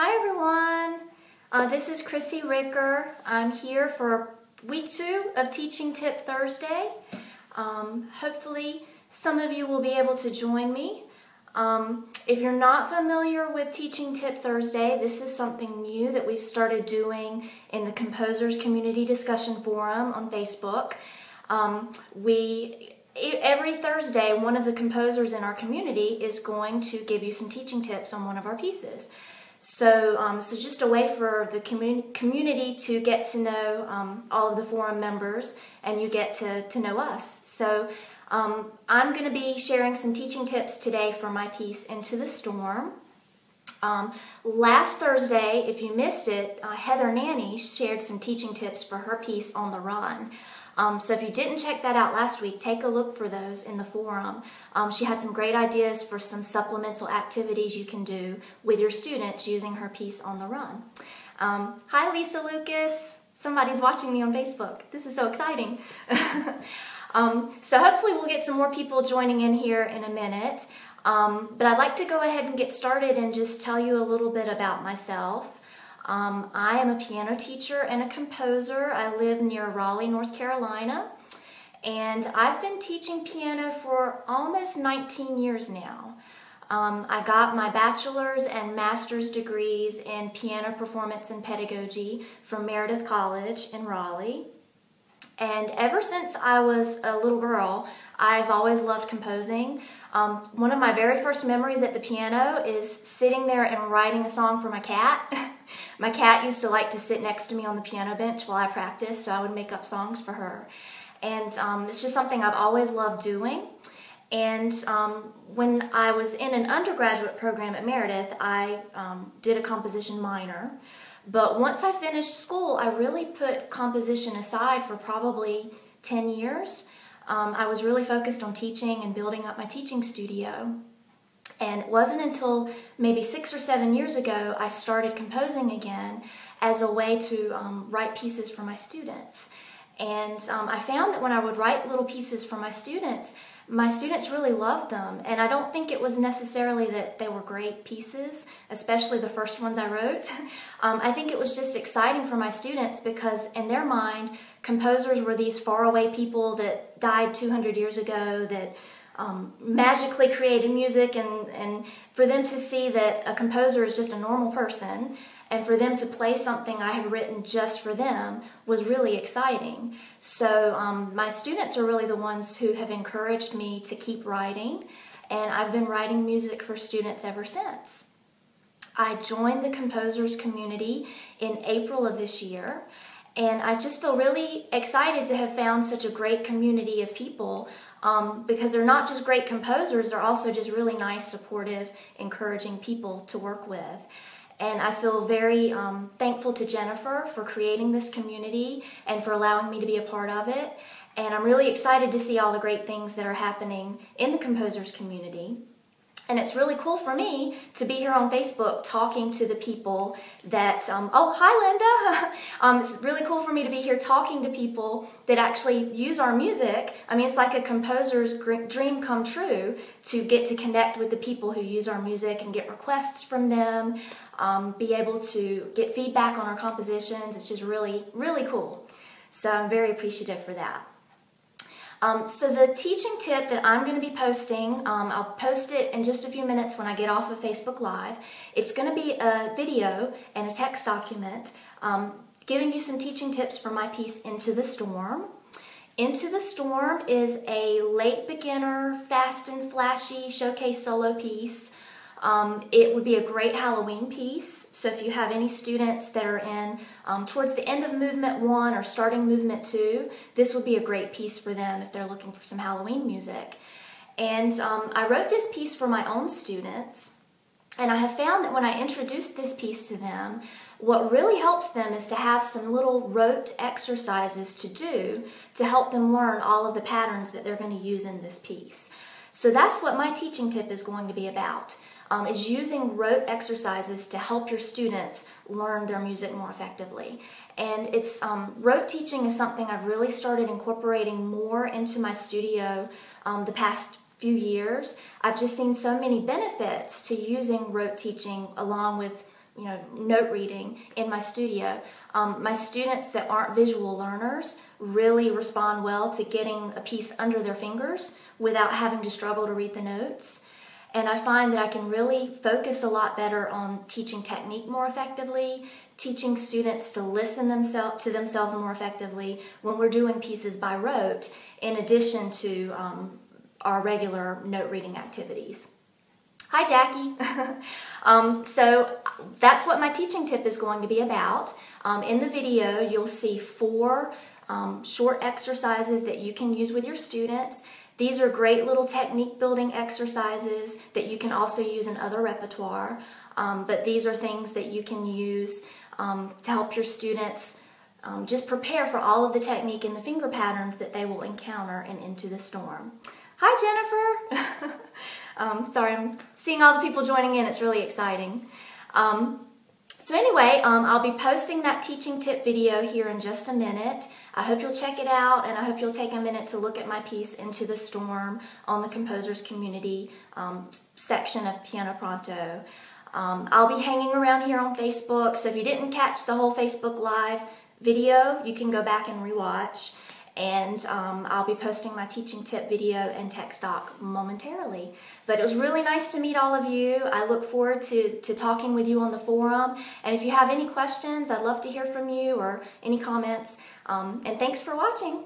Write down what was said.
Hi everyone, this is Chrissy Ricker. I'm here for week 2 of Teaching Tip Thursday. Hopefully some of you will be able to join me. If you're not familiar with Teaching Tip Thursday, this is something new that we've started doing in the Composers Community Discussion Forum on Facebook. Every Thursday, one of the composers in our community is going to give you some teaching tips on one of our pieces. So this is just a way for the community to get to know all of the forum members, and you get to know us. So I'm going to be sharing some teaching tips today for my piece, Into the Storm. Last Thursday, if you missed it, Heather Nanny shared some teaching tips for her piece, On the Run. So if you didn't check that out last week, take a look for those in the forum. She had some great ideas for some supplemental activities you can do with your students using her piece, On the Run. Hi Lisa Lucas, somebody's watching me on Facebook. This is so exciting. So hopefully we'll get some more people joining in here in a minute. But I'd like to go ahead and get started and just tell you a little bit about myself. I am a piano teacher and a composer. I live near Raleigh, North Carolina, and I've been teaching piano for almost 19 years now. I got my bachelor's and master's degrees in piano performance and pedagogy from Meredith College in Raleigh. And ever since I was a little girl, I've always loved composing. One of my very first memories at the piano is sitting there and writing a song for my cat. My cat used to like to sit next to me on the piano bench while I practiced, so I would make up songs for her. And it's just something I've always loved doing. And when I was in an undergraduate program at Meredith, I did a composition minor. But once I finished school, I really put composition aside for probably 10 years. I was really focused on teaching and building up my teaching studio. And it wasn't until maybe 6 or 7 years ago I started composing again as a way to write pieces for my students. And I found that when I would write little pieces for my students really loved them. And I don't think it was necessarily that they were great pieces, especially the first ones I wrote. I think it was just exciting for my students because in their mind, composers were these faraway people that died 200 years ago that magically created music, and for them to see that a composer is just a normal person and for them to play something I had written just for them was really exciting. So my students are really the ones who have encouraged me to keep writing, and I've been writing music for students ever since. I joined the composers community in April of this year, and I just feel really excited to have found such a great community of people because they're not just great composers, they're also just really nice, supportive, encouraging people to work with. And I feel very thankful to Jennifer for creating this community and for allowing me to be a part of it. And I'm really excited to see all the great things that are happening in the composers community. And it's really cool for me to be here on Facebook talking to the people that, oh, hi Linda! It's really cool for me to be here talking to people that actually use our music. I mean, it's like a composer's dream come true to get to connect with the people who use our music and get requests from them, be able to get feedback on our compositions. It's just really, really cool. So I'm very appreciative for that. So the teaching tip that I'm going to be posting, I'll post it in just a few minutes when I get off of Facebook Live. It's going to be a video and a text document giving you some teaching tips for my piece, Into the Storm. Into the Storm is a late beginner, fast and flashy showcase solo piece. It would be a great Halloween piece. So if you have any students that are in towards the end of movement 1 or starting movement 2, this would be a great piece for them if they're looking for some Halloween music. And I wrote this piece for my own students, and I have found that when I introduce this piece to them, what really helps them is to have some little rote exercises to do to help them learn all of the patterns that they're going to use in this piece. So that's what my teaching tip is going to be about. Is using rote exercises to help your students learn their music more effectively. And it's rote teaching is something I've really started incorporating more into my studio the past few years. I've just seen so many benefits to using rote teaching along with note reading in my studio. My students that aren't visual learners really respond well to getting a piece under their fingers without having to struggle to read the notes. And I find that I can really focus a lot better on teaching technique more effectively, teaching students to listen to themselves more effectively when we're doing pieces by rote, in addition to our regular note reading activities. Hi, Jackie. So that's what my teaching tip is going to be about. In the video, you'll see 4 short exercises that you can use with your students. These are great little technique building exercises that you can also use in other repertoire, but these are things that you can use to help your students just prepare for all of the technique and the finger patterns that they will encounter in Into the Storm. Hi, Jennifer. Sorry, I'm seeing all the people joining in. It's really exciting. So anyway, I'll be posting that teaching tip video here in just a minute. I hope you'll check it out, and I hope you'll take a minute to look at my piece Into the Storm on the Composers Community section of Piano Pronto. I'll be hanging around here on Facebook, so if you didn't catch the whole Facebook Live video, you can go back and rewatch. And I'll be posting my teaching tip video and text doc momentarily. But it was really nice to meet all of you. I look forward to talking with you on the forum. And if you have any questions, I'd love to hear from you or any comments. And thanks for watching.